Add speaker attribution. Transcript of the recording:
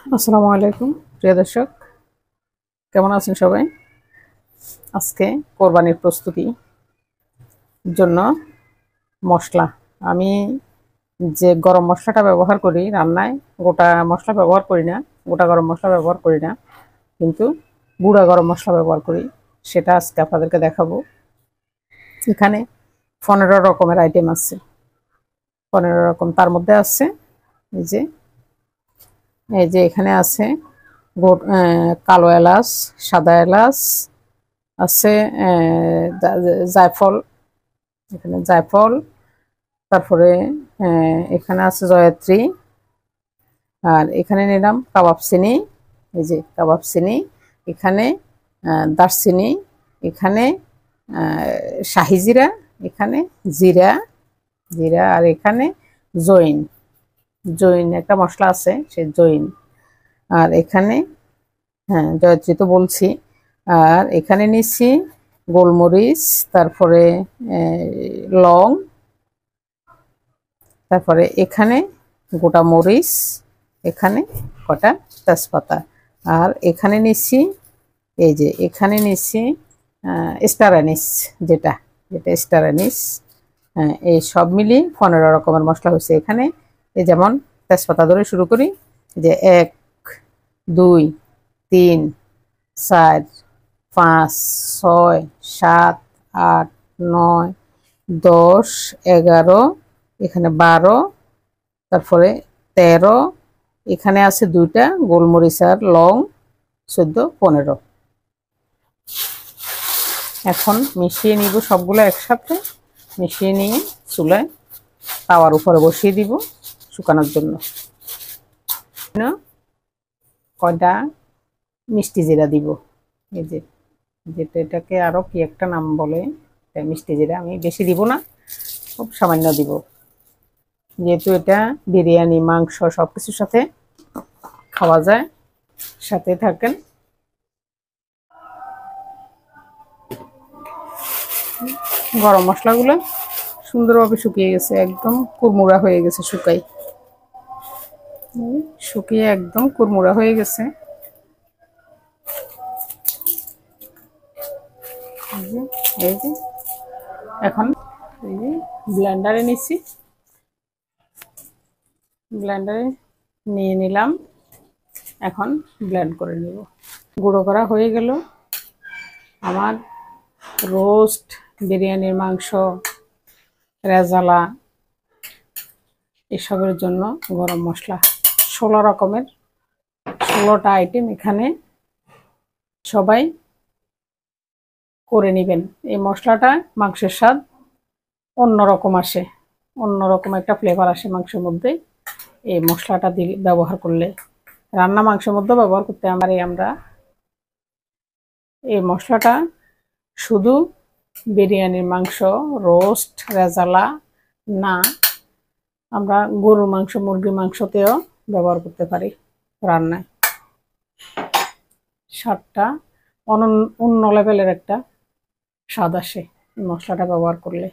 Speaker 1: আসসালামু আলাইকুম প্রিয় দর্শক, কেমন আছেন সবাই? আজকে কোরবানির প্রস্তুতি জন্য মশলা আমি যে গরম মশলাটা ব্যবহার করি রান্নায়, গোটা মশলা ব্যবহার করি না, গোটা গরম মশলা ব্যবহার করি না, কিন্তু গুঁড়া গরম মশলা ব্যবহার করি। সেটা আজকে আপনাদেরকে দেখাবো। এখানে 15 রকমের আইটেম আছে, 15 রকম। তার মধ্যে আছে এই যে এখানে আছে কালো এলাচ, সাদা এলাচ আছে, জায়ফল, এখানে জায়ফল, তারপরে এখানে আছে জয়ত্রী, আর এখানে নিলাম কাবাব চিনি, এই যে কাবাব চিনি, এখানে দারচিনি, এখানে শাহি জিরা, এখানে জিরা জিরা, আর এখানে জৈন জৈন একটা মশলা আছে, সে জৈন। আর এখানে জয়ত্রী তো বলছি। আর এখানে নিচ্ছি গোলমরিচ, তারপরে লং, তারপরে এখানে গোটা মরিচ, এখানে কটা তেজপাতা। আর এখানে নিচ্ছি এই যে এখানে নিচ্ছি স্টার অ্যানিস, যেটা যেটা স্টার অ্যানিস। এই সব মিলিয়ে 15 রকমের মশলা হয়েছে এখানে। এই যেমন তেজপাতা ধরে শুরু করি, যে 1, 2, 3, 4, 5, 6, 7, 8, 9, 10, 11, এখানে 12, তারপরে 13, এখানে আছে 2টা গোলমরিচ আর লং, 14, 15। এখন মিশিয়ে নিব সবগুলো একসাথে, মিশিয়ে নিয়ে চুলায় তাওয়ার উপরে বসিয়ে দিব শুকানোর জন্য। কয়টা মিষ্টি জিরা দিব, এই যে যেটা এটাকে আরো কি একটা নাম বলে, মিষ্টি জিরা। আমি বেশি দিব না, খুব সামান্য দিব, যেহেতু এটা বিরিয়ানি, মাংস সবকিছুর সাথে খাওয়া যায়। সাথে থাকেন। গরম মশলাগুলো সুন্দরভাবে শুকিয়ে গেছে, একদম কুড়মুড়া হয়ে গেছে, শুকিয়ে একদম কুড়মুড়া হয়ে গেছে। এই যে এখন এই যে ব্লেন্ডারে নিচ্ছি, ব্লেন্ডারে নিয়ে নিলাম। এখন ব্লেন্ড করে নেব। গুঁড়ো করা হয়ে গেল আমার রোস্ট, বিরিয়ানির মাংস, রেজালা, এসবের জন্য গরম মশলা 16 রকমের, 16টা আইটেম এখানে সবাই করে নেবেন। এই মশলাটা মাংসের স্বাদ অন্যরকম আসে, অন্যরকম একটা ফ্লেভার আসে মাংসের মধ্যে এই মশলাটা দিয়ে ব্যবহার করলে। রান্না মাংসের মধ্যে ব্যবহার করতে আমরা এই মশলাটা শুধু বিরিয়ানির মাংস, রোস্ট, রেজালা না, আমরা গরুর মাংস, মুরগির মাংসতেও ব্যবহার করতে পারি রান্নায়। স্বাদটা অন্য লেভেলের একটা স্বাদ আসে এই মশলাটা ব্যবহার করলে।